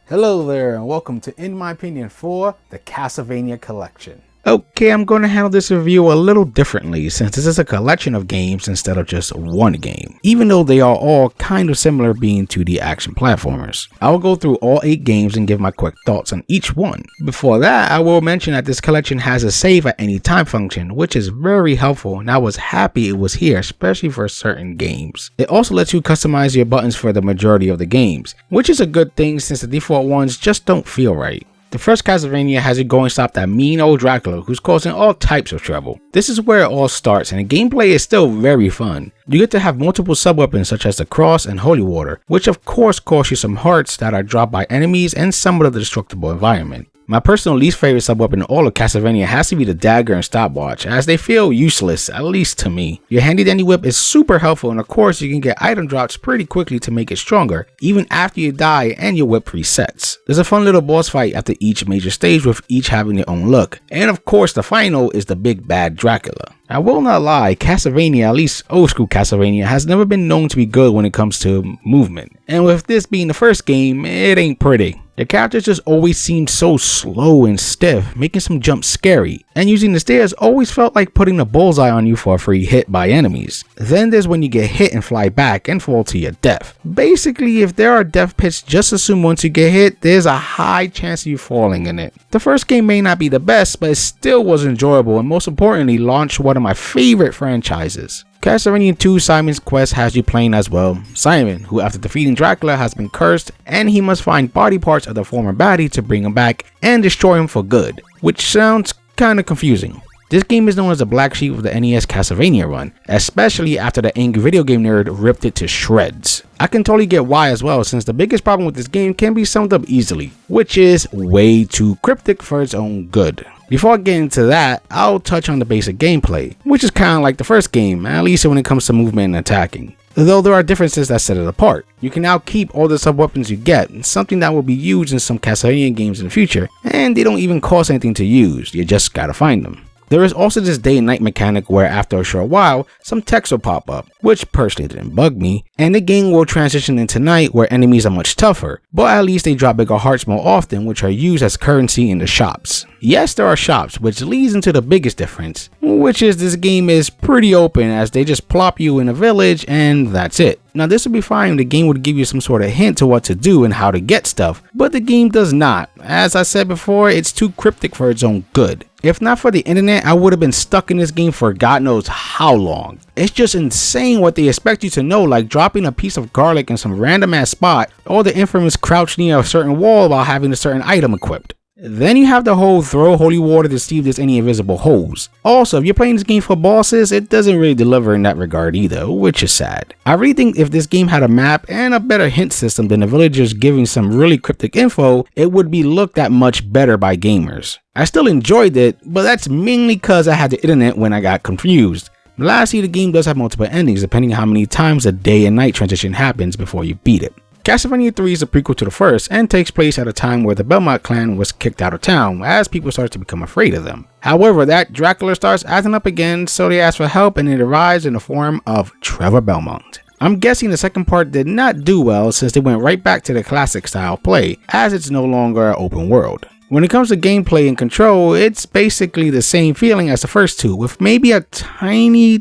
Hello there and welcome to In My Opinion for the Castlevania collection. Okay, I'm going to handle this review a little differently since this is a collection of games instead of just one game, even though they are all kind of similar being 2D action platformers. I will go through all 8 games and give my quick thoughts on each one. Before that, I will mention that this collection has a save at any time function, which is very helpful, and I was happy it was here, especially for certain games. It also lets you customize your buttons for the majority of the games, which is a good thing since the default ones just don't feel right. The first Castlevania has you go and stop that mean old Dracula who's causing all types of trouble. This is where it all starts and the gameplay is still very fun. You get to have multiple sub-weapons such as the cross and holy water, which of course cost you some hearts that are dropped by enemies and somewhat of the destructible environment. My personal least favorite sub-weapon in all of Castlevania has to be the dagger and stopwatch, as they feel useless, at least to me. Your handy dandy whip is super helpful, and of course you can get item drops pretty quickly to make it stronger, even after you die and your whip resets. There's a fun little boss fight after each major stage with each having their own look, and of course the final is the big bad Dracula. I will not lie, Castlevania, at least old school Castlevania, has never been known to be good when it comes to movement, and with this being the first game, it ain't pretty. The characters just always seemed so slow and stiff, making some jumps scary, and using the stairs always felt like putting a bullseye on you for a free hit by enemies. Then there's when you get hit and fly back and fall to your death. Basically, if there are death pits, just assume once you get hit, there's a high chance of you falling in it. The first game may not be the best, but it still was enjoyable and most importantly launched one of my favorite franchises. Castlevania 2 Simon's Quest has you playing as well Simon, who after defeating Dracula has been cursed and he must find body parts of the former baddie to bring him back and destroy him for good, which sounds kinda confusing. This game is known as the black sheep of the NES Castlevania run, especially after the angry video game nerd ripped it to shreds. I can totally get why as well, since the biggest problem with this game can be summed up easily, which is way too cryptic for its own good. Before I get into that, I'll touch on the basic gameplay, which is kinda like the first game, at least when it comes to movement and attacking. Though there are differences that set it apart. You can now keep all the sub-weapons you get, something that will be used in some Castlevania games in the future, and they don't even cost anything to use, you just gotta find them. There is also this day and night mechanic where after a short while, some text will pop up, which personally didn't bug me, and the game will transition into night where enemies are much tougher, but at least they drop bigger hearts more often, which are used as currency in the shops. Yes, there are shops, which leads into the biggest difference, which is this game is pretty open as they just plop you in a village and that's it. Now this would be fine if the game would give you some sort of hint to what to do and how to get stuff, but the game does not. As I said before, it's too cryptic for its own good. If not for the internet, I would have been stuck in this game for God knows how long. It's just insane what they expect you to know, like dropping a piece of garlic in some random ass spot, or the infamous crouch near a certain wall while having a certain item equipped. Then you have the whole throw holy water to see if there's any invisible holes. Also, if you're playing this game for bosses, it doesn't really deliver in that regard either, which is sad. I really think if this game had a map and a better hint system than the villagers giving some really cryptic info, it would be looked at much better by gamers. I still enjoyed it, but that's mainly cause I had the internet when I got confused. Lastly, the game does have multiple endings depending on how many times the day and night transition happens before you beat it. Castlevania 3 is a prequel to the first and takes place at a time where the Belmont clan was kicked out of town as people start to become afraid of them. However, that Dracula starts acting up again, so they ask for help and it arrives in the form of Trevor Belmont. I'm guessing the second part did not do well since they went right back to the classic style play as it's no longer an open world. When it comes to gameplay and control, it's basically the same feeling as the first two with maybe a tiny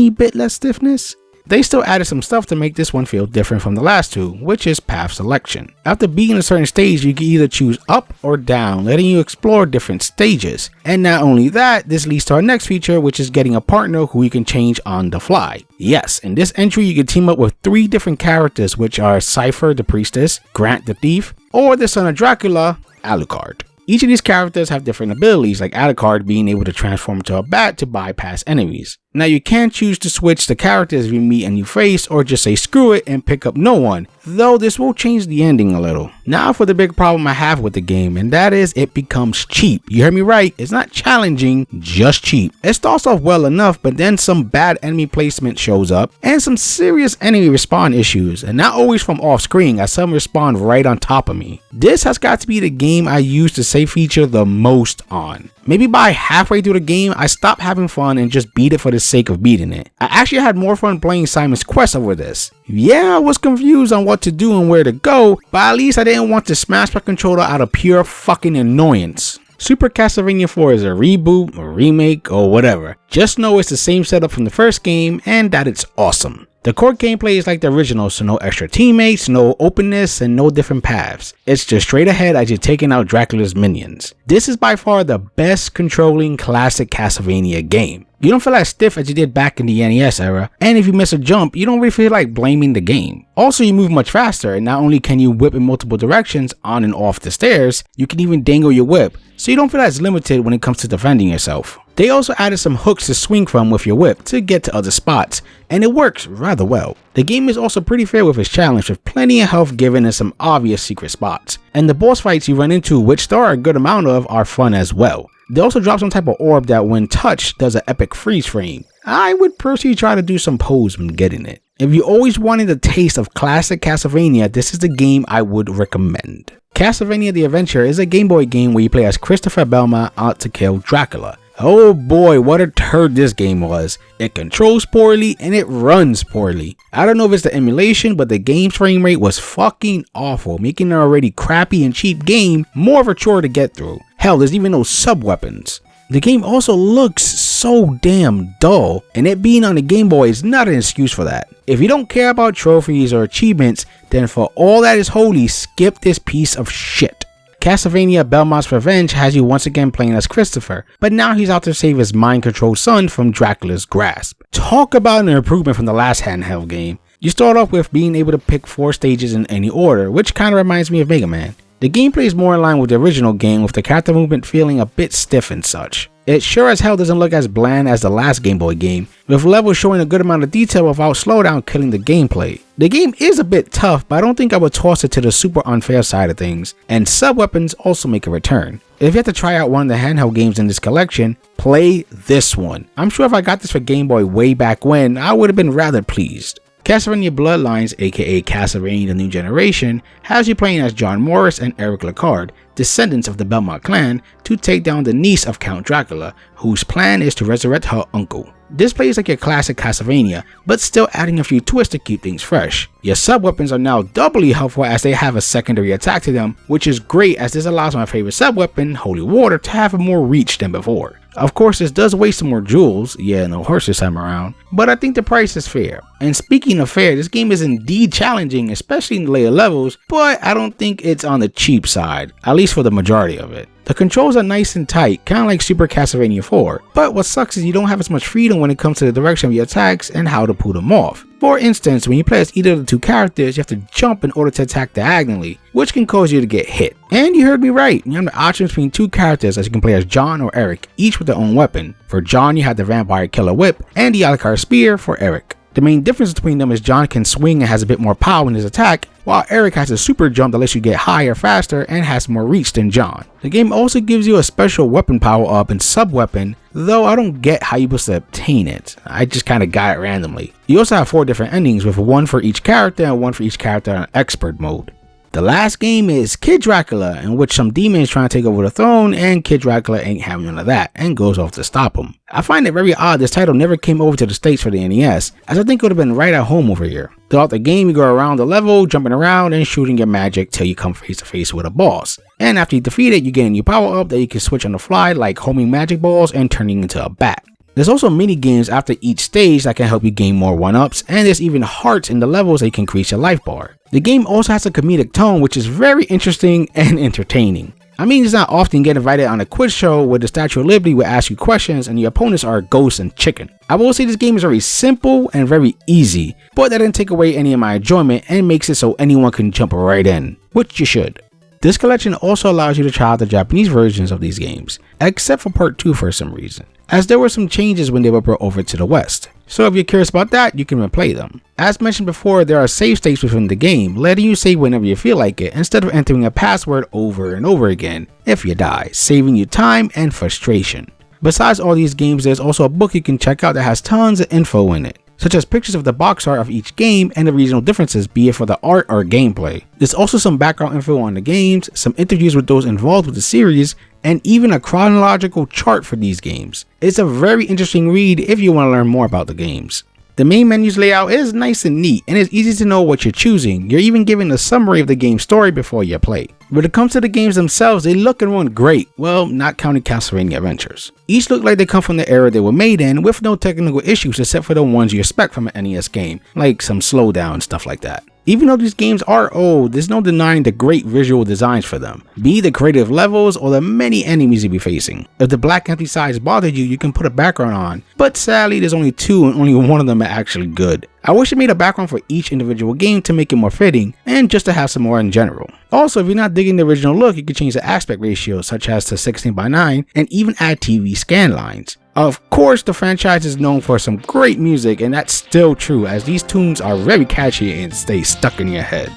bit less stiffness. They still added some stuff to make this one feel different from the last two, which is path selection. After beating a certain stage, you can either choose up or down, letting you explore different stages. And not only that, this leads to our next feature, which is getting a partner who you can change on the fly. Yes, in this entry you can team up with 3 different characters, which are Cypher the Priestess, Grant the Thief, or the son of Dracula, Alucard. Each of these characters have different abilities, like Alucard being able to transform into a bat to bypass enemies. Now you can choose to switch the characters if you meet a new face or just say screw it and pick up no one, though this will change the ending a little. Now for the big problem I have with the game, and that is it becomes cheap. You heard me right, it's not challenging, just cheap. It starts off well enough, but then some bad enemy placement shows up and some serious enemy respawn issues, and not always from off screen as some respawn right on top of me. This has got to be the game I use the save feature the most on. Maybe by halfway through the game I stopped having fun and just beat it for the sake of beating it. I actually had more fun playing Simon's Quest over this. Yeah, I was confused on what to do and where to go, but at least I didn't want to smash my controller out of pure fucking annoyance. Super Castlevania 4 is a reboot, a remake, or whatever. Just know it's the same setup from the first game and that it's awesome. The core gameplay is like the original, so no extra teammates, no openness, and no different paths. It's just straight ahead as you're taking out Dracula's minions. This is by far the best controlling classic Castlevania game. You don't feel as stiff as you did back in the NES era, and if you miss a jump, you don't really feel like blaming the game. Also, you move much faster, and not only can you whip in multiple directions on and off the stairs, you can even dangle your whip, so you don't feel as limited when it comes to defending yourself. They also added some hooks to swing from with your whip to get to other spots, and it works rather well. The game is also pretty fair with its challenge, with plenty of health given and some obvious secret spots. And the boss fights you run into, which there are a good amount of, are fun as well. They also drop some type of orb that when touched does an epic freeze frame. I would personally try to do some pose when getting it. If you always wanted a taste of classic Castlevania, this is the game I would recommend. Castlevania the Adventure is a Game Boy game where you play as Christopher Belmont out to kill Dracula. Oh boy, what a turd this game was. It controls poorly and it runs poorly. I don't know if it's the emulation, but the game's frame rate was fucking awful, making an already crappy and cheap game more of a chore to get through. Hell, there's even no sub-weapons. The game also looks so damn dull, and it being on the Game Boy is not an excuse for that. If you don't care about trophies or achievements, then for all that is holy, skip this piece of shit. Castlevania Belmont's Revenge has you once again playing as Christopher, but now he's out to save his mind-controlled son from Dracula's grasp. Talk about an improvement from the last handheld game. You start off with being able to pick 4 stages in any order, which kinda reminds me of Mega Man. The gameplay is more in line with the original game, with the character movement feeling a bit stiff and such. It sure as hell doesn't look as bland as the last Game Boy game, with levels showing a good amount of detail without slowdown killing the gameplay. The game is a bit tough, but I don't think I would toss it to the super unfair side of things, and sub-weapons also make a return. If you have to try out one of the handheld games in this collection, play this one. I'm sure if I got this for Game Boy way back when, I would have been rather pleased. Castlevania Bloodlines, aka Castlevania the New Generation, has you playing as John Morris and Eric Lacard, descendants of the Belmont clan, to take down the niece of Count Dracula, whose plan is to resurrect her uncle. This plays like your classic Castlevania, but still adding a few twists to keep things fresh. Your sub-weapons are now doubly helpful as they have a secondary attack to them, which is great as this allows my favorite sub-weapon, Holy Water, to have more reach than before. Of course, this does waste some more jewels, yeah, no horse this time around, but I think the price is fair. And speaking of fair, this game is indeed challenging, especially in the later levels, but I don't think it's on the cheap side, at least for the majority of it. The controls are nice and tight, kinda like Super Castlevania 4, but what sucks is you don't have as much freedom when it comes to the direction of your attacks and how to pull them off. For instance, when you play as either of the 2 characters, you have to jump in order to attack diagonally, which can cause you to get hit. And you heard me right, you have the options between 2 characters as you can play as John or Eric, each with their own weapon. For John, you have the Vampire Killer Whip and the Alucard Spear for Eric. The main difference between them is John can swing and has a bit more power in his attack, while Eric has a super jump that lets you get higher faster and has more reach than John. The game also gives you a special weapon power up and sub weapon, though I don't get how you're supposed to obtain it. I just kinda got it randomly. You also have 4 different endings with 1 for each character and 1 for each character in expert mode. The last game is Kid Dracula, in which some demons trying to take over the throne, and Kid Dracula ain't having none of that and goes off to stop him. I find it very odd this title never came over to the States for the NES, as I think it would have been right at home over here. Throughout the game, you go around the level, jumping around and shooting your magic till you come face to face with a boss. And after you defeat it, you get a new power up that you can switch on the fly, like homing magic balls and turning into a bat. There's also mini games after each stage that can help you gain more 1-ups, and there's even hearts in the levels that you can increase your life bar. The game also has a comedic tone, which is very interesting and entertaining. I mean, it's not often you get invited on a quiz show where the Statue of Liberty will ask you questions and your opponents are a ghost and chicken. I will say this game is very simple and very easy, but that didn't take away any of my enjoyment and makes it so anyone can jump right in, which you should. This collection also allows you to try out the Japanese versions of these games, except for part 2 for some reason, as there were some changes when they were brought over to the West. So if you're curious about that, you can replay them. As mentioned before, there are save states within the game, letting you save whenever you feel like it, instead of entering a password over and over again if you die, saving you time and frustration. Besides all these games, there's also a book you can check out that has tons of info in it. such as pictures of the box art of each game and the regional differences, be it for the art or gameplay. There's also some background info on the games, some interviews with those involved with the series, and even a chronological chart for these games. It's a very interesting read if you want to learn more about the games. The main menu's layout is nice and neat, and it's easy to know what you're choosing. You're even given a summary of the game's story before you play. When it comes to the games themselves, they look and run great, well, not counting Castlevania Adventures. Each look like they come from the era they were made in, with no technical issues except for the ones you expect from an NES game, like some slowdown and stuff like that. Even though these games are old, there's no denying the great visual designs for them, be it the creative levels or the many enemies you'll be facing. If the black empty sides bothered you, you can put a background on, but sadly there's only 2 and only one of them are actually good. I wish it made a background for each individual game to make it more fitting, and just to have some more in general. Also, if you're not digging the original look, you can change the aspect ratio, such as to 16:9, and even add TV scan lines. Of course, the franchise is known for some great music, and that's still true, as these tunes are very catchy and stay stuck in your head.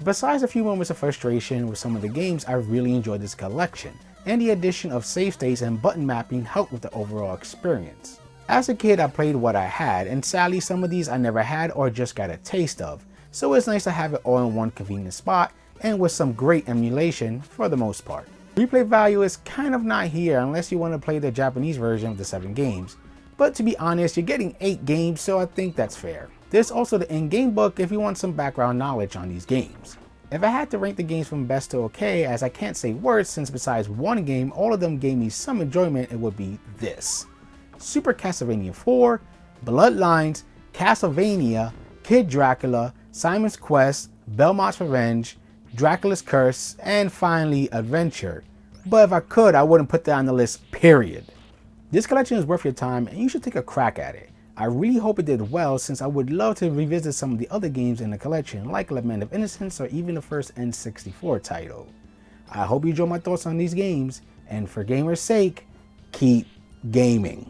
Besides a few moments of frustration with some of the games, I really enjoyed this collection, and the addition of save states and button mapping helped with the overall experience. As a kid, I played what I had, and sadly some of these I never had or just got a taste of, so it's nice to have it all in one convenient spot and with some great emulation for the most part. Replay value is kind of not here unless you want to play the Japanese version of the 7 games, but to be honest, you're getting 8 games, so I think that's fair. There's also the in-game book if you want some background knowledge on these games. If I had to rank the games from best to okay, as I can't say worst since besides one game all of them gave me some enjoyment, it would be this: Super Castlevania 4, Bloodlines, Castlevania, Kid Dracula, Simon's Quest, Belmont's Revenge, Dracula's Curse, and finally Adventure. But if I could, I wouldn't put that on the list, period. This collection is worth your time and you should take a crack at it. I really hope it did well, since I would love to revisit some of the other games in the collection, like Lament of Innocence or even the first N64 title. I hope you enjoyed my thoughts on these games, and for gamers' sake, keep gaming.